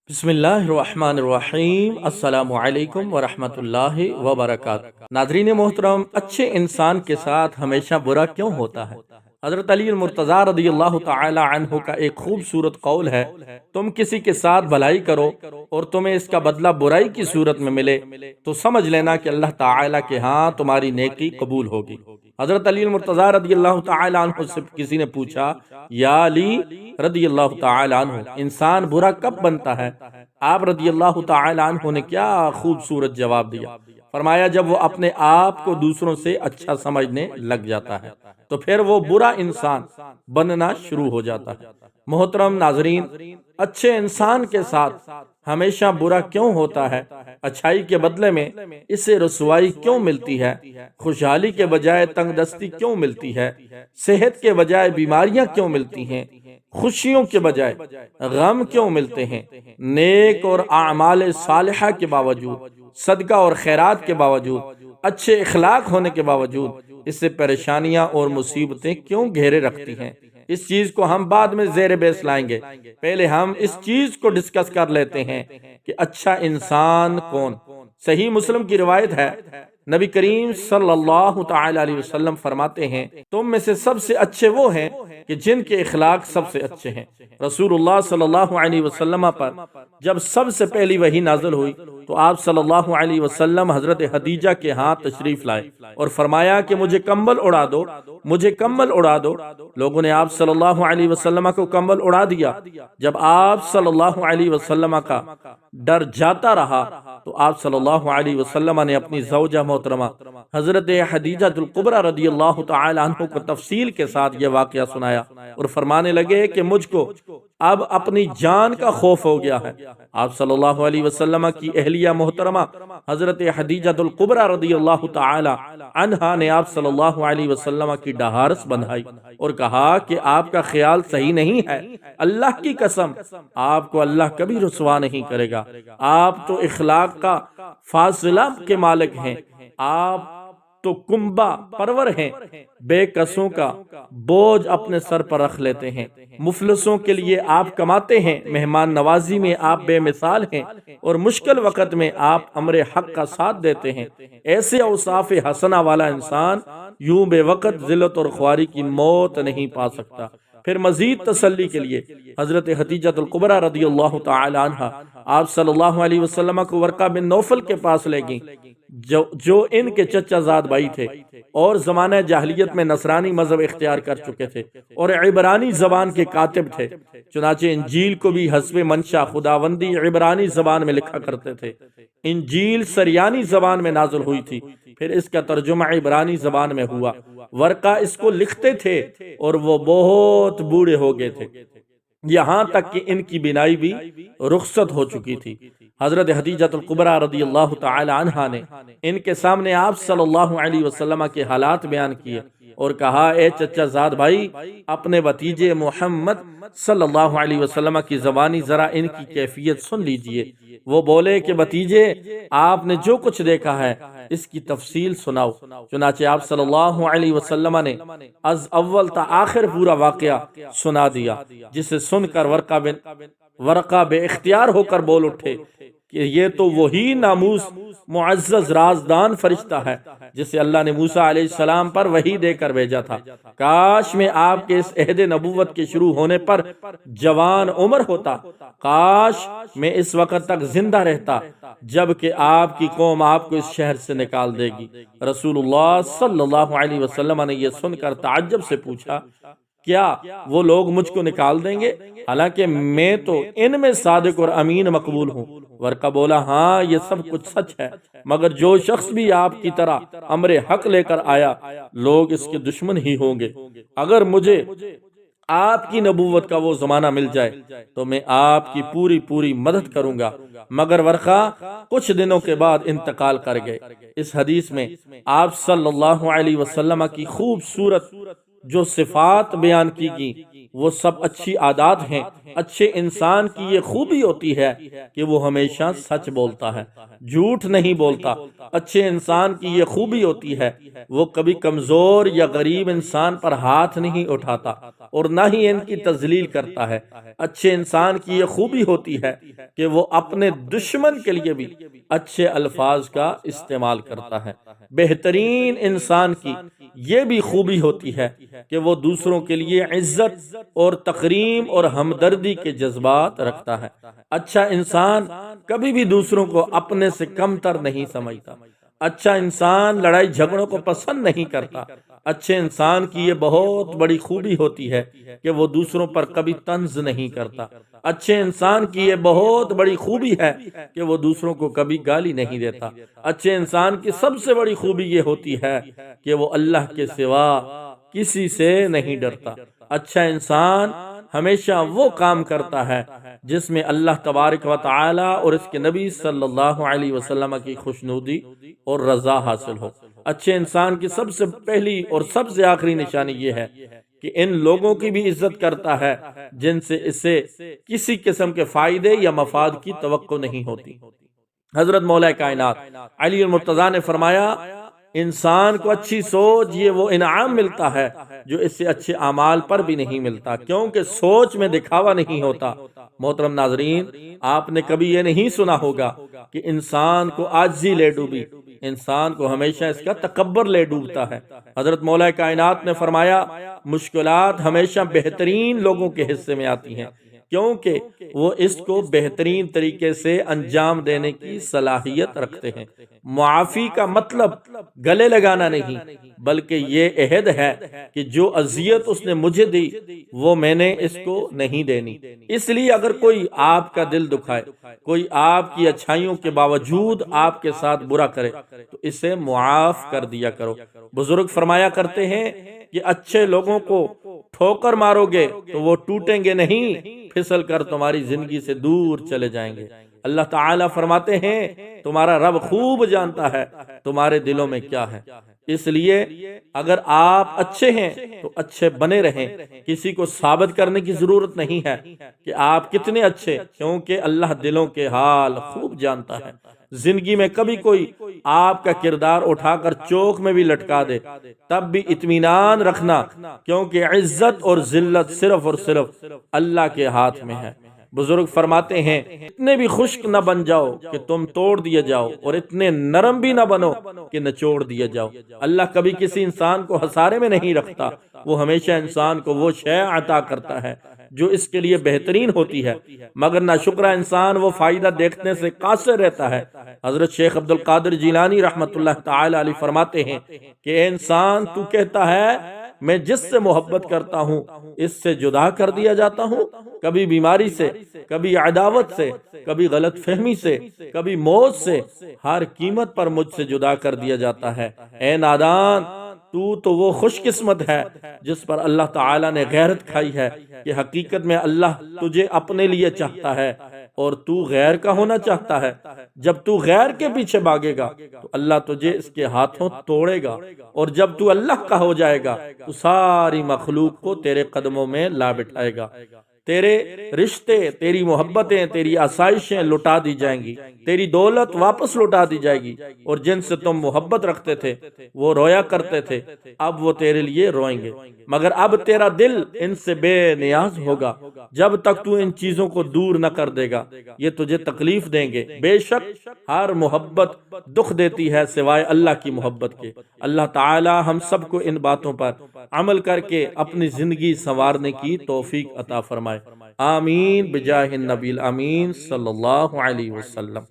بسم اللہ الرحمن الرحیم۔ السلام علیکم ورحمۃ اللہ وبرکاتہ۔ ناظرین محترم، اچھے انسان کے ساتھ ہمیشہ برا کیوں ہوتا ہے؟ حضرت علی المرتضیٰ رضی اللہ تعالی عنہ کا ایک خوبصورت قول ہے، تم کسی کے ساتھ بھلائی کرو اور تمہیں اس کا بدلہ برائی کی صورت میں ملے تو سمجھ لینا کہ اللہ تعالی کے ہاں تمہاری نیکی قبول ہوگی۔ حضرت علی المرتضیٰ رضی اللہ تعالی عنہ سے کسی نے پوچھا، یا علی رضی اللہ تعالی عنہ، انسان برا کب بنتا ہے؟ آپ رضی اللہ تعالی عنہ نے کیا خوبصورت جواب دیا، فرمایا جب وہ اپنے آپ کو دوسروں سے اچھا سمجھنے لگ جاتا ہے تو پھر وہ برا انسان بننا شروع ہو جاتا ہے۔ محترم ناظرین، اچھے انسان کے ساتھ ہمیشہ برا کیوں ہوتا ہے؟ اچھائی کے بدلے میں اسے رسوائی کیوں ملتی ہے؟ خوشحالی کے بجائے تنگ دستی کیوں ملتی ہے؟ صحت کے بجائے بیماریاں کیوں ملتی ہیں؟ خوشیوں کے بجائے غم کیوں ملتے ہیں؟ نیک اور اعمال صالحہ کے باوجود، صدقہ اور خیرات کے باوجود، اچھے اخلاق ہونے کے باوجود اس سے پریشانیاں اور مصیبتیں کیوں گھیرے رکھتی ہیں؟ اس چیز کو ہم بعد میں زیر بحث لائیں گے، پہلے ہم اس چیز کو ڈسکس کر لیتے ہیں کہ اچھا انسان کون؟ صحیح مسلم کی روایت ہے، نبی کریم صلی اللہ تعالی علیہ وسلم فرماتے ہیں، تم میں سے سب سے اچھے وہ ہیں کہ جن کے اخلاق سب سے اچھے ہیں۔ رسول اللہ صلی اللہ علیہ وسلم پر جب سب سے پہلی وحی نازل ہوئی تو آپ صلی اللہ علیہ وسلم حضرت خدیجہ کے ہاں تشریف لائے اور فرمایا کہ مجھے کمبل اڑا دو، مجھے کمبل اڑا دو۔ لوگوں نے آپ صلی اللہ علیہ وسلم کو کمبل اڑا دیا۔ جب آپ صلی اللہ علیہ وسلم کا ڈر جاتا رہا تو آپ صلی اللہ علیہ وسلم نے اپنی زوجہ محترمہ حضرت خدیجہ الکبریٰ رضی اللہ تعالی عنہ کو تفصیل کے ساتھ یہ واقعہ سنایا اور فرمانے لگے کہ مجھ کو اب اپنی جان کا خوف ہو گیا ہے۔ آپ صلی اللہ علیہ وسلم کی اہلیہ محترمہ حضرت خدیجہ الکبریٰ رضی اللہ تعالی عنہا نے آپ صلی اللہ علیہ وسلم کی ڈہارس بندھائی اور کہا کہ آپ کا خیال صحیح نہیں ہے، اللہ کی قسم آپ کو اللہ کبھی رسوا نہیں کرے گا۔ آپ تو اخلاق کا فاصلہ کے مالک ہیں، آپ تو کنبہ پرور ہیں، بے کسوں کا بوجھ اپنے سر پر رکھ لیتے ہیں، مفلسوں کے لیے آپ کماتے ہیں، مہمان نوازی میں آپ بے مثال ہیں اور مشکل وقت میں آپ امر حق کا ساتھ دیتے ہیں۔ ایسے اوصاف حسنہ والا انسان یوں بے وقت ذلت اور خواری کی موت نہیں پا سکتا۔ پھر مزید تسلی کے لیے حضرت خدیجہ الکبریٰ رضی اللہ تعالی عنہ آپ صلی اللہ علیہ وسلم کو ورقہ بن نوفل کے پاس لے گئیں، جو ان کے چچا زاد بھائی تھے اور زمانہ جاہلیت میں نصرانی مذہب اختیار کر چکے تھے اور عبرانی زبان کے کاتب تھے۔ چنانچہ انجیل کو بھی حسب منشا خداوندی عبرانی زبان میں لکھا کرتے تھے۔ انجیل سریانی زبان میں نازل ہوئی تھی، پھر اس کا ترجمہ عبرانی زبان میں ہوا۔ ورقہ اس کو لکھتے تھے اور وہ بہت بوڑھے ہو گئے تھے، یہاں تک کہ ان کی بینائی بھی رخصت ہو چکی تھی۔ حضرت خدیجہ الکبریٰ رضی اللہ تعالی عنہا نے ان کے سامنے آپ صلی اللہ علیہ وسلم کے حالات بیان کیے اور کہا، اے چچا زاد بھائی، اپنے بھتیجے محمد صلی اللہ علیہ وسلم کی زبانی ذرا ان کی کیفیت سن لیجئے۔ وہ بولے کہ بھتیجے، آپ نے جو کچھ دیکھا ہے اس کی تفصیل سناؤ۔ چنانچہ آپ صلی اللہ علیہ وسلم نے از اول تا آخر پورا واقعہ سنا دیا، جسے سن کر ورقہ بے اختیار ہو کر بول اٹھے کہ یہ تو وہی ناموس معزز رازدان فرشتہ ہے جسے اللہ نے موسیٰ علیہ السلام پر وحی دے کر بھیجا تھا۔ کاش میں آپ کے اس عہد نبوت کے شروع ہونے پر جوان عمر ہوتا، کاش میں اس وقت تک زندہ رہتا جبکہ آپ کی قوم آپ کو اس شہر سے نکال دے گی۔ رسول اللہ صلی اللہ علیہ وسلم نے یہ سن کر تعجب سے پوچھا، کیا وہ لوگ مجھ کو نکال دیں گے حالانکہ میں تو ان میں صادق اور امین مقبول ہوں؟ ورقہ بولا، ہاں یہ سب کچھ سچ ہے، مگر جو شخص بھی آپ کی طرح امر حق لے کر آیا لوگ اس کے دشمن ہی ہوں گے۔ اگر مجھے آپ کی نبوت کا وہ زمانہ مل جائے تو میں آپ کی پوری مدد کروں گا۔ مگر ورقہ کچھ دنوں کے بعد انتقال کر گئے۔ اس حدیث میں آپ صلی اللہ علیہ وسلم کی خوبصورت جو صفات بیان کی گئی وہ سب اچھی عادات ہیں۔ اچھے انسان کی یہ خوبی ہوتی ہے کہ وہ ہمیشہ سچ بولتا ہے، جھوٹ نہیں بولتا۔ اچھے انسان کی یہ خوبی ہوتی ہے وہ کبھی کمزور یا غریب انسان پر ہاتھ نہیں اٹھاتا اور نہ ہی ان کی تذلیل کرتا ہے۔ اچھے انسان کی یہ خوبی ہوتی ہے کہ وہ اپنے دشمن کے لیے بھی اچھے الفاظ کا استعمال کرتا ہے۔ بہترین انسان کی یہ بھی خوبی ہوتی ہے کہ وہ دوسروں کے لیے عزت اور تکریم اور ہمدردی کے جذبات رکھتا ہے۔ اچھا انسان کبھی بھی دوسروں کو اپنے سے کم تر نہیں سمجھتا۔ اچھا انسان لڑائی جھگڑوں کو پسند نہیں کرتا۔ اچھے انسان کی یہ بہت بڑی خوبی ہوتی ہے کہ وہ دوسروں پر کبھی طنز نہیں کرتا۔ اچھے انسان کی یہ بہت بڑی خوبی ہے کہ وہ دوسروں کو کبھی گالی نہیں دیتا۔ اچھے انسان کی سب سے بڑی خوبی یہ ہوتی ہے کہ وہ اللہ کے سوا کسی سے نہیں ڈرتا۔ اچھا انسان ہمیشہ وہ کام کرتا ہے جس میں اللہ تبارک و تعالی اور اس کے نبی صلی اللہ علیہ وسلم کی خوشنودی اور رضا حاصل ہو۔ اچھے انسان کی سب سے پہلی اور سب سے آخری نشانی یہ ہے کہ ان لوگوں کی بھی عزت کرتا ہے جن سے اسے کسی قسم کے فائدے یا مفاد کی توقع نہیں ہوتی۔ حضرت مولا کائنات علی المرتضیٰ نے فرمایا انسان کو اچھی سوچ یہ وہ انعام ملتا ہے جو اس سے اچھے اعمال پر بھی نہیں ملتا، کیونکہ سوچ میں دکھاوا نہیں ہوتا۔ محترم ناظرین، آپ نے کبھی یہ نہیں سنا ہوگا کہ انسان کو عاجزی لے ڈوبی، انسان کو ہمیشہ اس کا تکبر لے ڈوبتا ہے۔ حضرت مولا کائنات نے فرمایا مشکلات ہمیشہ بہترین لوگوں کے حصے میں آتی ہیں، کیونکہ وہ اس کو بہترین طریقے سے انجام دینے کی صلاحیت رکھتے ہیں۔ معافی کا مطلب گلے لگانا نہیں، بلکہ یہ عہد ہے کہ جو اذیت اس نے مجھے دی وہ میں نے اس کو نہیں دینی۔ اس لیے اگر کوئی آپ کا دل دکھائے، کوئی آپ کی اچھائیوں کے باوجود آپ کے ساتھ برا کرے تو اسے معاف کر دیا کرو۔ بزرگ فرمایا کرتے ہیں کہ اچھے لوگوں کو ٹھوکر مارو گے تو وہ ٹوٹیں گے نہیں، پھسل کر تمہاری زندگی سے دور چلے جائیں گے۔ اللہ تعالیٰ فرماتے ہیں تمہارا رب خوب جانتا ہے تمہارے دلوں میں کیا ہے۔ اس لیے اگر آپ اچھے ہیں تو اچھے بنے رہیں، کسی کو ثابت کرنے کی ضرورت نہیں ہے کہ آپ کتنے اچھے، کیونکہ اللہ دلوں کے حال خوب جانتا ہے۔ زندگی میں کبھی کوئی آپ کا کردار اٹھا کر چوک میں بھی لٹکا دے تب بھی اطمینان رکھنا، کیونکہ عزت اور ذلت صرف اور صرف اللہ کے ہاتھ میں ہے۔ بزرگ فرماتے ہیں اتنے بھی خشک نہ بن جاؤ کہ تم توڑ دیے جاؤ، اور اتنے نرم بھی نہ بنو کہ نچوڑ دیے جاؤ۔ اللہ کبھی کسی انسان کو خسارے میں نہیں رکھتا، وہ ہمیشہ انسان کو وہ شے عطا کرتا ہے جو اس کے لیے بہترین ہوتی ہے، مگر ناشکرا انسان وہ فائدہ دیکھنے سے قاصر رہتا ہے۔ حضرت شیخ عبد القادر جیلانی رحمت اللہ تعالی علیہ فرماتے ہیں کہ اے انسان تو کہتا ہے میں جس سے محبت کرتا ہوں اس سے جدا کر دیا جاتا ہوں، کبھی بیماری سے، کبھی عداوت سے، کبھی غلط فہمی سے، کبھی موت سے، ہر قیمت پر مجھ سے جدا کر دیا جاتا ہے۔ اے نادان، تو وہ خوش قسمت ہے جس پر اللہ تعالیٰ نے غیرت کھائی ہے کہ حقیقت میں اللہ تجھے اپنے لیے چاہتا ہے اور تو غیر کا ہونا چاہتا ہے۔ جب تو غیر کے پیچھے بھاگے گا تو اللہ تجھے اس کے ہاتھوں توڑے گا، اور جب تو اللہ کا ہو جائے گا تو ساری مخلوق کو تیرے قدموں میں لا بٹھائے گا۔ تیرے رشتے، تیری محبتیں، تیری آسائشیں لٹا دی جائیں گی، تیری دولت واپس لٹا دی جائے گی، اور جن سے تم محبت رکھتے تھے وہ رویا کرتے تھے اب وہ تیرے لیے روئیں گے، مگر اب تیرا دل ان سے بے نیاز ہوگا۔ جب تک تو ان چیزوں کو دور نہ کر دے گا یہ تجھے تکلیف دیں گے۔ بے شک ہر محبت دکھ دیتی ہے سوائے اللہ کی محبت کے۔ اللہ تعالی ہم سب کو ان باتوں پر عمل کر کے اپنی زندگی سنوارنے کی توفیق عطا فرمائے۔ آمین بجاہ النبی الامین صلی اللہ علیہ وسلم۔